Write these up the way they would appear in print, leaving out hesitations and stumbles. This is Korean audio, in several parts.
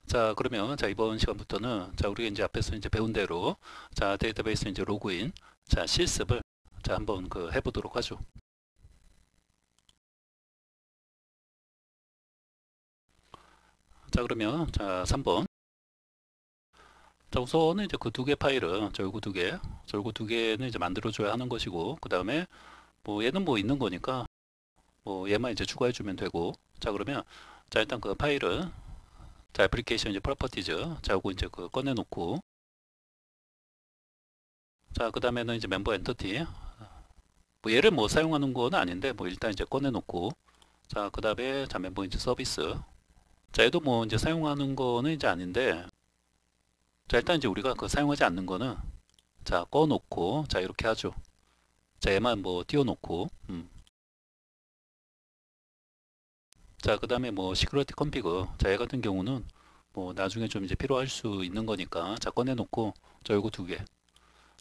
자, 그러면 자 이번 시간부터는 자 우리가 이제 앞에서 이제 배운 대로 자 데이터베이스 이제 로그인 자 실습을 자 한번 그 해보도록 하죠. 자 그러면 자 3번 자 우선은 이제 그 두 개 파일은 자 요거 두 개, 자 요거 두 개는 이제 만들어줘야 하는 것이고 그 다음에 뭐 얘는 뭐 있는 거니까 뭐 얘만 이제 추가해주면 되고 자 그러면 자 일단 그 파일은 자 애플리케이션 이제 프로퍼티즈 자 요거 이제 그 꺼내놓고 자 그 다음에는 이제 멤버 엔터티 뭐 얘를 뭐 사용하는 건 아닌데 뭐 일단 이제 꺼내놓고 자 그 다음에 자 멤버 이제 서비스 자 얘도 뭐 이제 사용하는 거는 이제 아닌데 자 일단 이제 우리가 그 사용하지 않는 거는 자 꺼놓고 자 이렇게 하죠. 자 얘만 뭐 띄워놓고 자 그 다음에 뭐 시큐리티 컨피그 자 얘 같은 경우는 뭐 나중에 좀 이제 필요할 수 있는 거니까 자 꺼내놓고 자 요거 두 개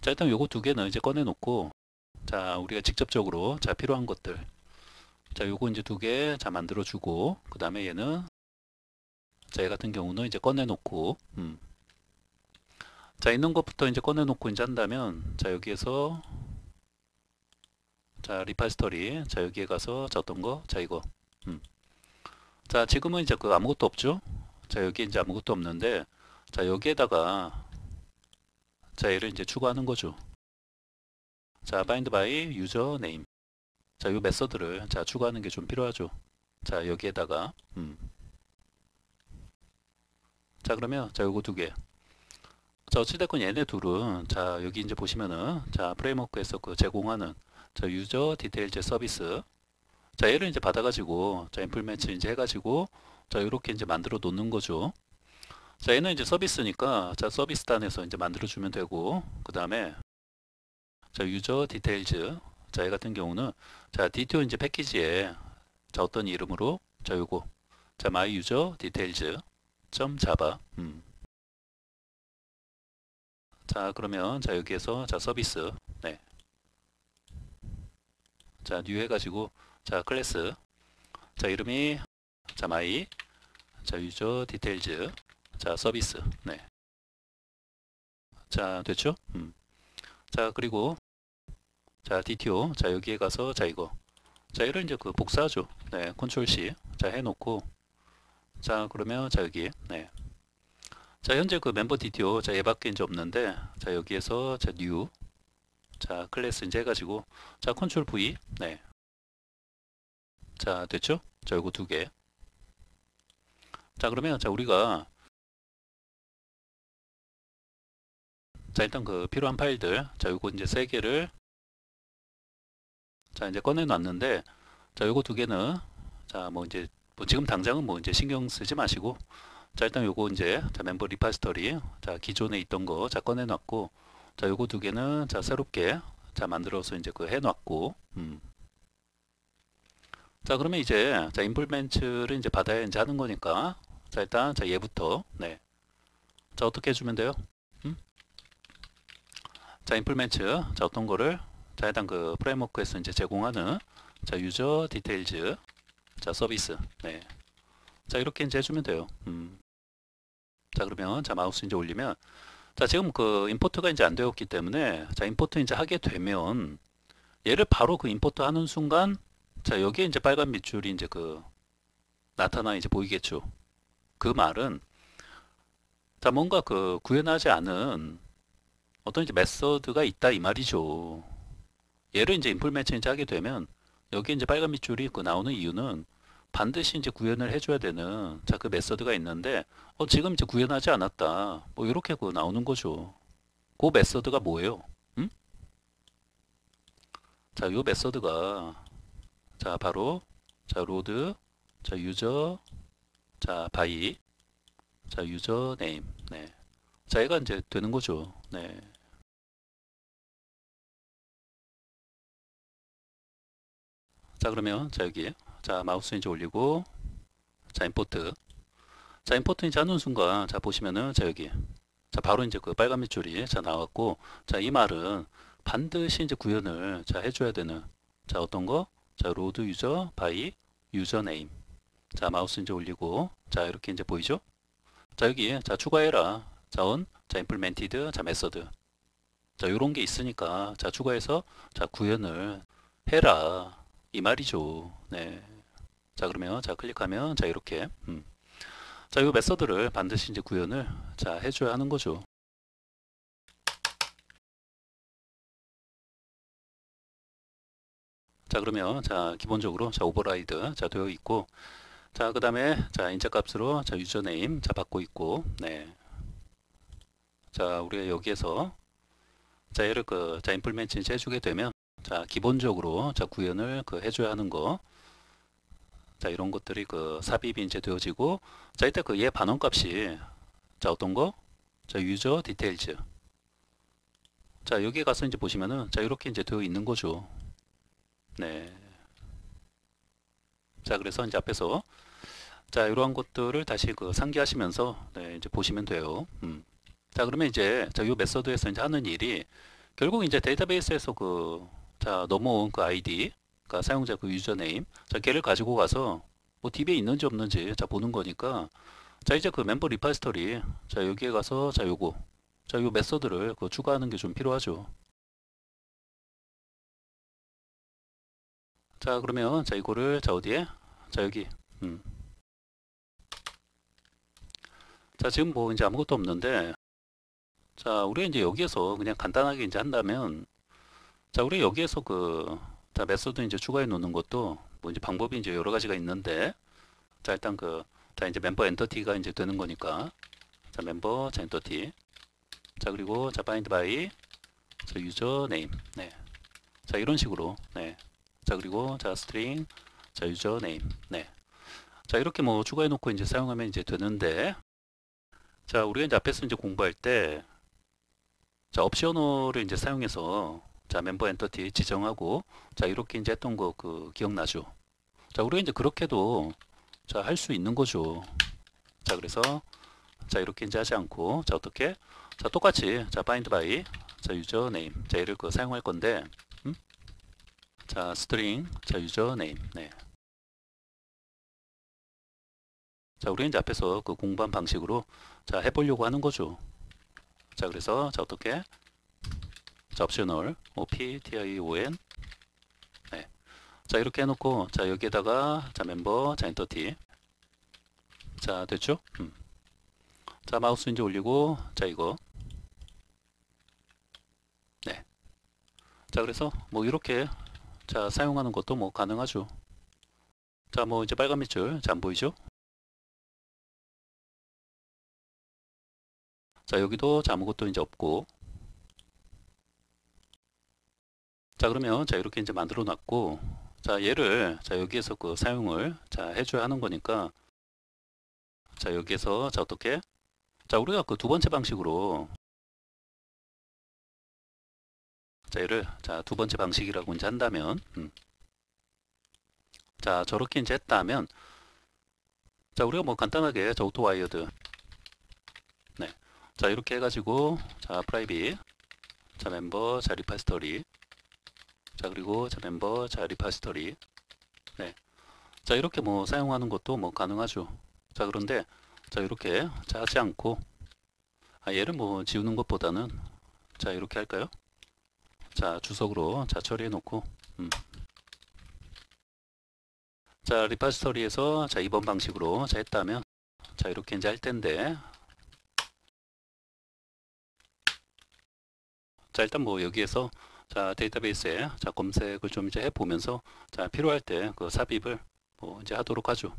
자 일단 요거 두 개는 이제 꺼내놓고 자 우리가 직접적으로 자 필요한 것들 자 요거 이제 두 개 자 만들어주고 그 다음에 얘는 자 얘 같은 경우는 이제 꺼내놓고 자 있는 것부터 이제 꺼내놓고 이제 한다면 자 여기에서 자 리파지터리 자 여기에 가서 자 어떤 거 자 이거 자 지금은 이제 그 아무것도 없죠. 자 여기 이제 아무것도 없는데 자 여기에다가 자 얘를 이제 추가하는 거죠. 자 bind by user name 자 요 메서드를 자 추가하는 게 좀 필요하죠. 자 여기에다가 자 그러면 자 요거 두 개 자 어찌됐건 얘네 둘은 자 여기 이제 보시면은 자 프레임워크에서 그 제공하는 자 유저 디테일즈 서비스 자 얘를 이제 받아가지고 자 임플멘트 이제 해가지고 자 이렇게 이제 만들어 놓는 거죠. 자 얘는 이제 서비스니까 자 서비스단에서 이제 만들어 주면 되고 그 다음에 자 유저 디테일즈 자 얘 같은 경우는 자 DTO 이제 패키지에 자 어떤 이름으로 자 요거 자 my user details 점 자바 자 그러면 자 여기에서 자 서비스 네. 자 뉴 해가지고 자 클래스 자 이름이 자 my 자 유저 디테일즈 자 서비스 네. 자 됐죠? 자 그리고 자 DTO 자 여기에 가서 자 이거 자 얘를 이제 그 복사하죠. 네 컨트롤 C 자 해놓고 자 그러면 자 여기 네. 자 현재 그 멤버 DTO 자 얘밖에 이제 없는데 자 여기에서 자 뉴 자 클래스 이제 해가지고 자 컨트롤 V 네. 자 됐죠? 자 요거 두 개. 자 그러면 자 우리가 자 일단 그 필요한 파일들 자 요거 이제 세 개를 자 이제 꺼내 놨는데 자 요거 두 개는 자 뭐 이제 뭐 지금 당장은 뭐 이제 신경 쓰지 마시고 자 일단 요거 이제 자 멤버 리파지터리 자 기존에 있던 거 자 꺼내 놨고 자 요거 두 개는 자 새롭게 자 만들어서 이제 그 해 놨고 자 그러면 이제 자 임플멘트를 이제 받아야 이제 하는 거니까 자 일단 자 얘부터 네. 자 어떻게 해주면 돼요? 자 임플멘트 자 어떤 거를 자 일단 그 프레임워크에서 이제 제공하는 자 유저 디테일즈 자 서비스 네. 자 이렇게 이제 해주면 돼요. 자 그러면 자 마우스 이제 올리면 자 지금 그 임포트가 이제 안 되었기 때문에 자 임포트 이제 하게 되면 얘를 바로 그 임포트 하는 순간 자 여기에 이제 빨간 밑줄이 이제 그 나타나 이제 보이겠죠. 그 말은 자 뭔가 그 구현하지 않은 어떤 이제 메서드가 있다 이 말이죠. 얘를 이제 임플멘트 이제 하게 되면 여기 이제 빨간 밑줄이 그 나오는 이유는 반드시 이제 구현을 해줘야 되는 자 그 메서드가 있는데 지금 이제 구현하지 않았다 뭐 이렇게 그 나오는 거죠. 그 메서드가 뭐예요? 자, 요 메서드가 자 바로 자 로드 자 유저 자 바이 자 유저 네임 네. 자 얘가 이제 되는 거죠. 네. 자 그러면 자 여기 자 마우스 이제 올리고 자 임포트 자 임포트 이제 하는 순간 자 보시면은 자 여기 자 바로 이제 그 빨간 밑줄이 자 나왔고 자 이 말은 반드시 이제 구현을 자 해줘야 되는 자 어떤 거 자 로드 유저 바이 유저 네임 자 마우스 이제 올리고 자 이렇게 이제 보이죠? 자, 여기, 자, 추가해라. 자, 자, implemented, 자, 메서드. 자, 요런 게 있으니까, 자, 추가해서, 자, 구현을 해라. 이 말이죠. 네. 자, 그러면, 자, 클릭하면, 자, 이렇게, 자, 요 메서드를 반드시 이제 구현을, 자, 해줘야 하는 거죠. 자, 그러면, 자, 기본적으로, 자, 오버라이드, 자, 되어 있고, 자, 그 다음에, 자, 인자값으로, 자, 유저네임, 자, 받고 있고, 네. 자, 우리가 여기에서, 자, 얘를 자, 임플멘트 이제 해주게 되면, 자, 기본적으로, 자, 구현을 해줘야 하는 거, 자, 이런 것들이 삽입이 이제 되어지고, 자, 이때 얘 반원값이, 자, 어떤 거? 자, 유저 디테일즈. 자, 여기에 가서 이제 보시면은, 자, 이렇게 이제 되어 있는 거죠. 네. 자, 그래서 이제 앞에서, 자, 이러한 것들을 다시 상기하시면서, 네, 이제 보시면 돼요. 자, 그러면 이제, 자, 요 메서드에서 이제 하는 일이, 결국 이제 데이터베이스에서 자, 넘어온 아이디, 그러니까 사용자 유저네임, 자, 걔를 가지고 가서, 뭐 DB에 있는지 없는지, 자, 보는 거니까, 자, 이제 멤버 리파지터리, 자, 여기에 가서, 자, 요거, 자, 요 메서드를 추가하는 게 좀 필요하죠. 자, 그러면, 자, 이거를, 자, 어디에? 자, 여기, 자, 지금 뭐 이제 아무것도 없는데, 자, 우리가 이제 여기에서 그냥 간단하게 이제 한다면, 자, 우리 여기에서 자, 메소드 이제 추가해 놓는 것도 뭐 이제 방법이 이제 여러 가지가 있는데, 자, 일단 자, 이제 멤버 엔터티가 이제 되는 거니까, 자, 멤버, 자, 엔터티. 자, 그리고, 자, bind by, 자, 유저 네임. 네. 자, 이런 식으로, 네. 자, 그리고, 자, string, 자, 유저 네임. 네. 자, 이렇게 뭐 추가해 놓고 이제 사용하면 이제 되는데, 자, 우리가 이제 앞에서 이제 공부할 때, 자, 옵셔널을 이제 사용해서, 자, 멤버 엔터티 지정하고, 자, 이렇게 이제 했던 거 기억나죠? 자, 우리가 이제 그렇게도, 자, 할 수 있는 거죠. 자, 그래서, 자, 이렇게 이제 하지 않고, 자, 어떻게? 자, 똑같이, 자, bind by, 자, 유저 네임. 자, 얘를 사용할 건데, 자, string, 자, 유저 네임. 네. 자, 우리가 이제 앞에서 공부한 방식으로, 자, 해보려고 하는 거죠. 자, 그래서, 자, 어떻게? 자, 옵셔널, option, 네. 자, 이렇게 해놓고, 자, 여기에다가, 자, 멤버, 자, 엔터티. 자, 됐죠? 자, 마우스 이제 올리고, 자, 이거. 네. 자, 그래서 뭐 이렇게, 자, 사용하는 것도 뭐 가능하죠. 자, 뭐 이제 빨간 밑줄, 자, 안 보이죠? 자, 여기도, 자, 아무것도 이제 없고. 자, 그러면, 자, 이렇게 이제 만들어 놨고, 자, 얘를, 자, 여기에서 사용을, 자, 해줘야 하는 거니까, 자, 여기에서, 자, 어떻게? 자, 우리가 두 번째 방식으로, 자, 얘를, 자, 두 번째 방식이라고 이제 한다면, 자, 저렇게 이제 했다 하면, 자, 우리가 뭐 간단하게, 자, 오토 와이어드, 네. 자, 이렇게 해가지고, 자, 프라이빗, 자, 멤버, 자, 리파지터리, 자, 그리고, 자, 멤버, 자, 리파지터리, 네. 자, 이렇게 뭐 사용하는 것도 뭐 가능하죠. 자, 그런데, 자, 이렇게, 자, 하지 않고, 얘를 뭐 지우는 것보다는, 자, 이렇게 할까요? 자, 주석으로, 자, 처리해 놓고, 자, 리파지터리에서, 자, 이번 방식으로, 자, 했다면, 자, 이렇게 이제 할 텐데, 자, 일단 뭐 여기에서, 자, 데이터베이스에, 자, 검색을 좀 이제 해보면서, 자, 필요할 때 삽입을 뭐 이제 하도록 하죠.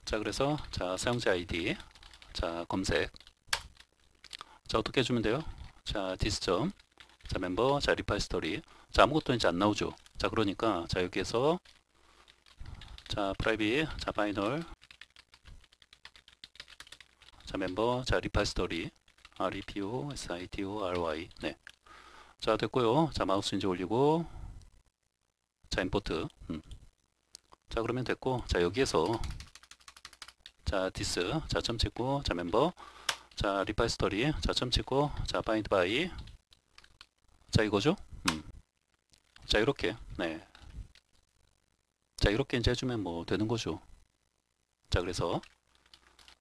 자, 그래서, 자, 사용자 아이디, 자, 검색. 자, 어떻게 해주면 돼요? 자, 디스점, 자, 멤버, 자, 리파지터리. 자, 아무것도 이제 안 나오죠. 자, 그러니까, 자, 여기에서, 자, 프라이빗, 자, 파이널, 자, 멤버, 자, 리파지터리, REPO, SITO, RY. 네. 자, 됐고요. 자, 마우스 이제 올리고, 자, 임포트. 자, 그러면 됐고, 자, 여기에서, 자, 디스, 자, 점 찍고, 자, 멤버, 자, 리파지터리, 자, 점 찍고, 자, 바인드 바이, 자, 이거죠? 자, 이렇게, 네. 자, 이렇게 이제 해주면 뭐 되는 거죠. 자, 그래서,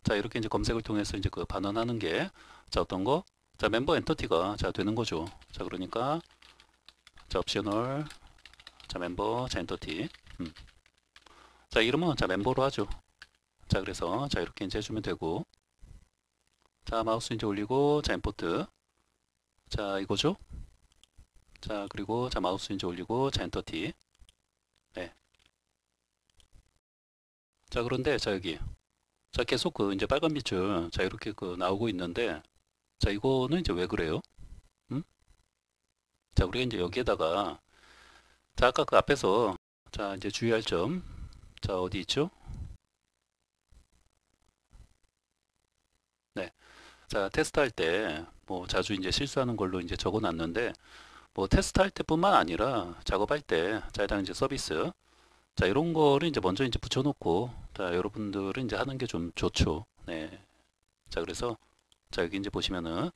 자, 이렇게 이제 검색을 통해서 이제 그 반환하는 게, 자, 어떤 거? 자, 멤버 엔터티가 자, 되는 거죠. 자, 그러니까, 자, 옵셔널, 자, 멤버, 자, 엔터티. 자, 이름은 자, 멤버로 하죠. 자, 그래서 자, 이렇게 이제 해주면 되고, 자, 마우스 이제 올리고, 자, 임포트. 자, 이거죠. 자, 그리고 자, 마우스 이제 올리고, 자, 엔터티. 네. 자, 그런데 자, 여기. 자, 계속 그 이제 빨간 빛을 자, 이렇게 그 나오고 있는데, 자, 이거는 이제 왜 그래요? 음? 자, 우리가 이제 여기에다가, 자, 아까 그 앞에서, 자, 이제 주의할 점, 자, 어디 있죠? 네. 자, 테스트할 때, 뭐, 자주 이제 실수하는 걸로 이제 적어 놨는데, 뭐, 테스트할 때뿐만 아니라 작업할 때, 자, 일단 이제 서비스, 자, 이런 거를 이제 먼저 이제 붙여놓고, 자, 여러분들은 이제 하는 게 좀 좋죠. 네. 자, 그래서, 자, 여기 이제 보시면은,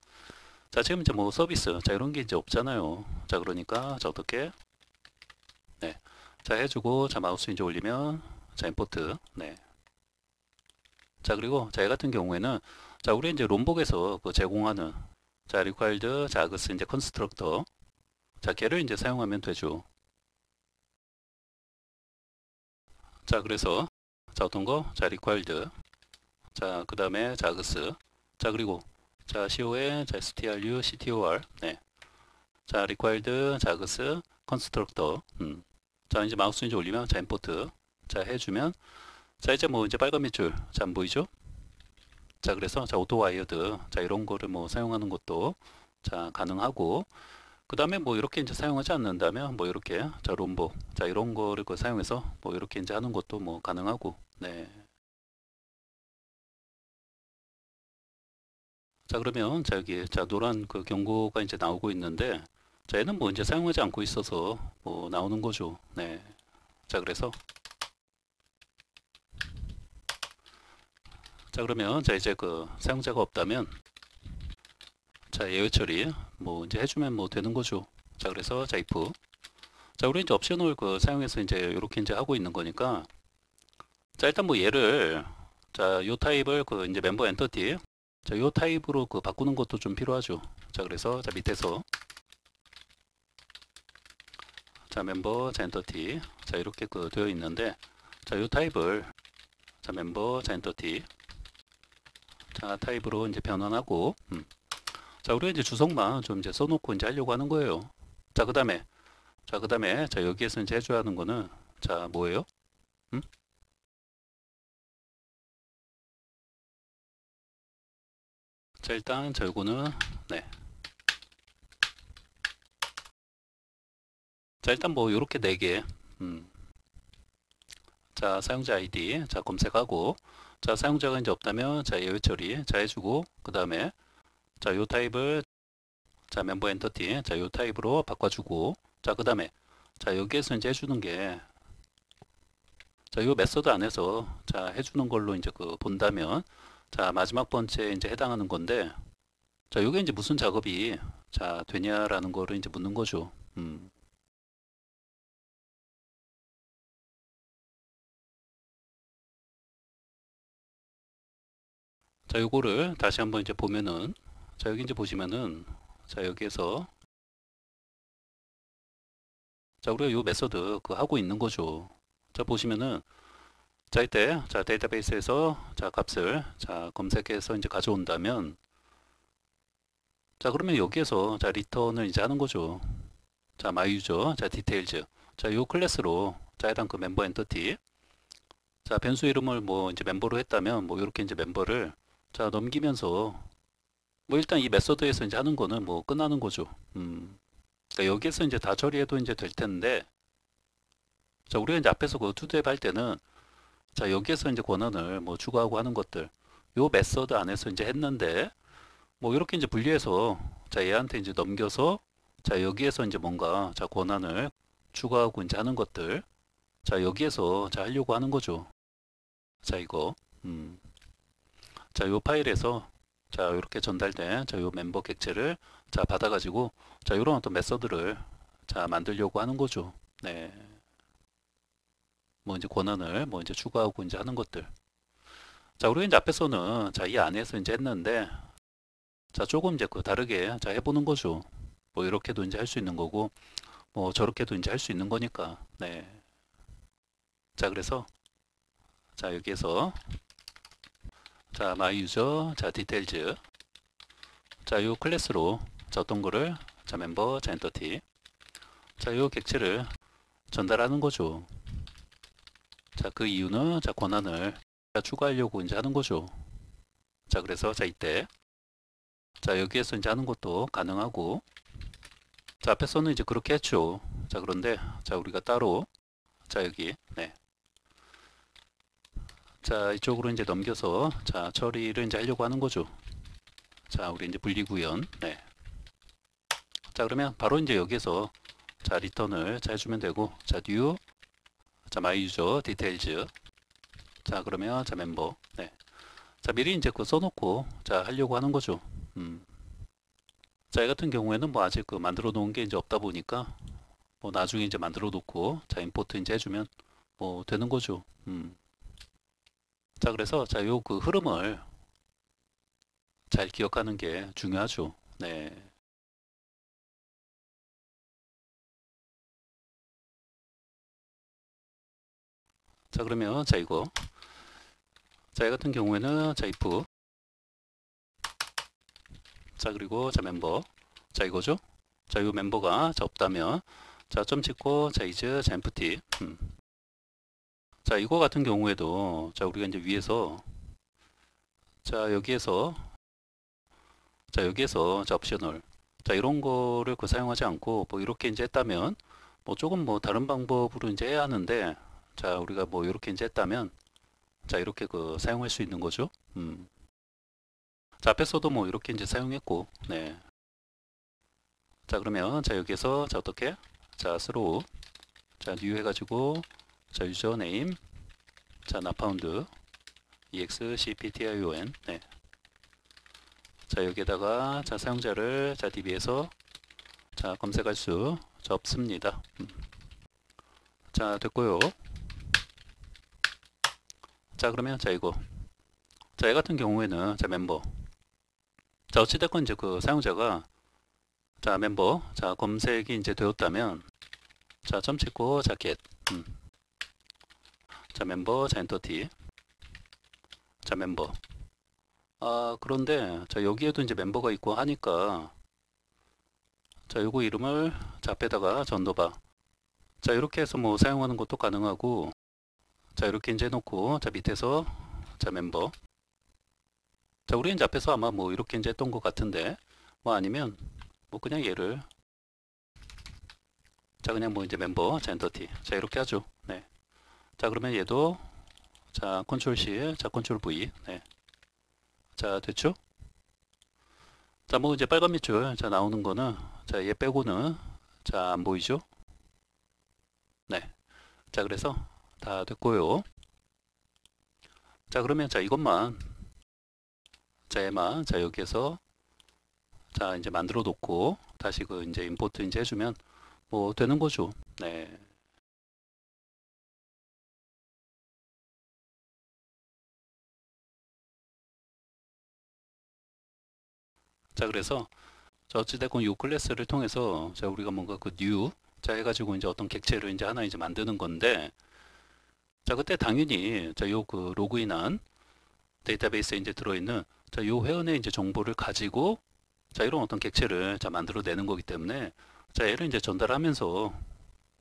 자, 지금 이제 뭐 서비스, 자, 이런 게 이제 없잖아요. 자, 그러니까, 자, 어떻게, 네. 자, 해주고, 자, 마우스 이제 올리면, 자, 임포트, 네. 자, 그리고, 자, 얘 같은 경우에는, 자, 우리 이제 롬복에서 그 제공하는, 자, required, 자, 아그스 이제 컨스트럭터, 자, 걔를 이제 사용하면 되죠. 자, 그래서, 자, 어떤 거? 자, required, 자, 그 다음에 자그스. 자, 그리고 자, CO에 자, STRU, CTOR. 네. 자, required 자그스 constructor. 자, 이제 마우스 이제 올리면 자, 임포트. 자, 해주면 자, 이제 뭐 이제 빨간 밑줄 자, 안 보이죠? 자, 그래서 자, 오토 와이어드 자, 이런 거를 뭐 사용하는 것도 자, 가능하고 그 다음에 뭐 이렇게 이제 사용하지 않는다면 뭐 이렇게 자, 롬보 자, 이런 거를 그 사용해서 뭐 이렇게 이제 하는 것도 뭐 가능하고 네. 자, 그러면 자, 여기 자, 노란 그 경고가 이제 나오고 있는데 자, 얘는 뭐 이제 사용하지 않고 있어서 뭐 나오는 거죠. 네. 자, 그래서 자, 그러면 자, 이제 그 사용자가 없다면 자, 예외 처리 뭐 이제 해주면 뭐 되는 거죠. 자, 그래서 자, if 자, 우리 이제 옵셔널 그 사용해서 이제 이렇게 이제 하고 있는 거니까 자, 일단 뭐 얘를 자, 요 타입을 그 이제 멤버 엔터티 자, 요 타입으로 그 바꾸는 것도 좀 필요하죠. 자, 그래서 자, 밑에서 자, 멤버 자, 엔터티 자, 이렇게 그 되어 있는데 자, 요 타입을 자, 멤버 자, 엔터티 자, 타입으로 이제 변환하고 자, 우리가 이제 주석만 좀 이제 써놓고 이제 하려고 하는 거예요. 자, 그다음에 자, 그다음에 자, 여기에서 이제 해줘야 하는 거는 자, 뭐예요? 음? 자, 일단 자, 요거는 네. 자, 일단 뭐 요렇게 4개 자, 사용자 아이디 자, 검색하고 자, 사용자가 이제 없다면 자, 예외 처리 자, 해주고 그다음에 자, 요 타입을 자, 멤버 엔터티 자, 요 타입으로 바꿔주고 자, 그다음에 자, 여기에서 이제 해주는 게 자, 요 메서드 안에서 자, 해주는 걸로 이제 그 본다면 자, 마지막 번째 이제 해당하는 건데 자, 요게 이제 무슨 작업이 자, 되냐라는 거를 이제 묻는 거죠. 자, 요거를 다시 한번 이제 보면은 자, 여기 이제 보시면은 자, 여기에서 자, 우리가 요 메서드 그 하고 있는 거죠. 자, 보시면은 자, 이때 자, 데이터베이스에서 자, 값을 자, 검색해서 이제 가져온다면 자, 그러면 여기에서 자, 리턴을 이제 하는 거죠. 자, 마이 유저 자, 디테일즈 자, 요 클래스로 자, 해당 그 멤버 엔터티 자, 변수 이름을 뭐 이제 멤버로 했다면 뭐 이렇게 이제 멤버를 자, 넘기면서 뭐 일단 이 메서드에서 이제 하는 거는 뭐 끝나는 거죠. 그러니까 여기에서 이제 다 처리해도 이제 될 텐데 자, 우리가 이제 앞에서 그 투두앱 할 때는 자, 여기에서 이제 권한을 뭐 추가하고 하는 것들 요 메서드 안에서 이제 했는데 뭐 이렇게 이제 분리해서 자, 얘한테 이제 넘겨서 자, 여기에서 이제 뭔가 자, 권한을 추가하고 이제 하는 것들 자, 여기에서 자, 하려고 하는 거죠. 자, 이거 자, 요 파일에서 자, 이렇게 전달된 자, 요 멤버 객체를 자, 받아가지고 자, 요런 어떤 메서드를 자, 만들려고 하는 거죠. 네. 뭐 이제 권한을 뭐 이제 추가하고 이제 하는 것들. 자, 우리가 이제 앞에서는 자, 이 안에서 이제 했는데 자, 조금 이제 그 다르게 자, 해보는 거죠. 뭐 이렇게도 이제 할 수 있는 거고 뭐 저렇게도 이제 할 수 있는 거니까. 네. 자, 그래서 자, 여기에서 자, my user 자, details 자, 요 클래스로 자, 어떤 거를 자, 멤버 자, 엔터티 자, 요 객체를 전달하는 거죠. 자, 그 이유는 자, 권한을 자, 추가하려고 이제 하는 거죠. 자, 그래서 자, 이때 자, 여기에서 이제 하는 것도 가능하고 자, 앞에서는 이제 그렇게 했죠. 자, 그런데 자, 우리가 따로 자, 여기 네. 자, 이쪽으로 이제 넘겨서 자, 처리를 이제 하려고 하는 거죠. 자, 우리 이제 분리구현 네. 자, 그러면 바로 이제 여기에서 자, 리턴을 자, 해주면 되고 자, new 자, my user details 자, 그러면 자, 멤버 네. 자, 미리 이제 그 써놓고 자, 하려고 하는 거죠. 자, 이 같은 경우에는 뭐 아직 그 만들어 놓은 게 이제 없다 보니까 뭐 나중에 이제 만들어 놓고 자, 임포트 이제 해주면 뭐 되는 거죠. 자, 그래서 자, 요 그 흐름을 잘 기억하는 게 중요하죠. 네. 자, 그러면 자, 이거 자, 이 같은 경우에는 자, if 자, 그리고 자, 멤버 자, 이거죠. 자, 요 멤버가 자, 없다면 자, 점 찍고 자, is 자, empty 자, 이거 같은 경우에도 자, 우리가 이제 위에서 자, 여기에서 자, 여기에서 자, 옵셔널 자, 이런 거를 그 사용하지 않고 뭐 이렇게 이제 했다면 뭐 조금 뭐 다른 방법으로 이제 해야 하는데 자, 우리가 뭐 이렇게 이제 했다면 자, 이렇게 그 사용할 수 있는 거죠. 자, 앞에서도 뭐 이렇게 이제 사용했고 네. 자, 그러면 자, 여기에서 자, 어떻게 자, throw 자, new 해가지고 자, 유저네임 자, not found exception 네. 자, 여기에다가 자, 사용자를 자, db에서 자, 검색할 수 자, 없습니다. 자, 됐고요. 자, 그러면 자, 이거 자, 얘 같은 경우에는 자, 멤버 자, 어찌됐건 이제 그 사용자가 자, 멤버 자, 검색이 이제 되었다면 자, 점 찍고 자, get 자, 멤버 자, 엔터티 자, 멤버 아, 그런데 자, 여기에도 이제 멤버가 있고 하니까 자, 요거 이름을 자, 앞에다가 전도바 자, 이렇게 해서 뭐 사용하는 것도 가능하고 자, 이렇게 이제 해놓고 자, 밑에서 자, 멤버 자, 우리 이제 앞에서 아마 뭐 이렇게 이제 했던 것 같은데 뭐 아니면 뭐 그냥 얘를 자, 그냥 뭐 이제 멤버 자, 엔터티 자, 이렇게 하죠. 네. 자, 그러면 얘도 자, 컨트롤 C 자, 컨트롤 V 네. 자, 됐죠? 자, 뭐 이제 빨간 밑줄 자, 나오는 거는 자, 얘 빼고는 자, 안 보이죠? 네. 자, 그래서 다 됐고요. 자, 그러면 자, 이것만 자, 얘만 자, 여기에서 자, 이제 만들어 놓고 다시 그 이제 임포트 이제 해주면 뭐 되는 거죠. 네. 자, 그래서 자, 어찌됐건 이 클래스를 통해서 자, 우리가 뭔가 그 new 자, 해가지고 이제 어떤 객체를 이제 하나 이제 만드는 건데 자, 그때 당연히 자, 요 그 로그인한 데이터베이스에 이제 들어있는 자, 요 회원의 이제 정보를 가지고 자, 이런 어떤 객체를 자, 만들어내는 거기 때문에 자, 얘를 이제 전달하면서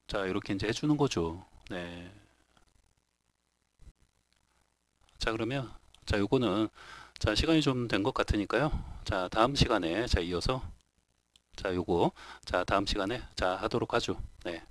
자, 이렇게 이제 해주는 거죠. 네. 자, 그러면 자, 요거는 자, 시간이 좀 된 것 같으니까요. 자, 다음 시간에 자, 이어서 자, 요거 자, 다음 시간에 자, 하도록 하죠. 네.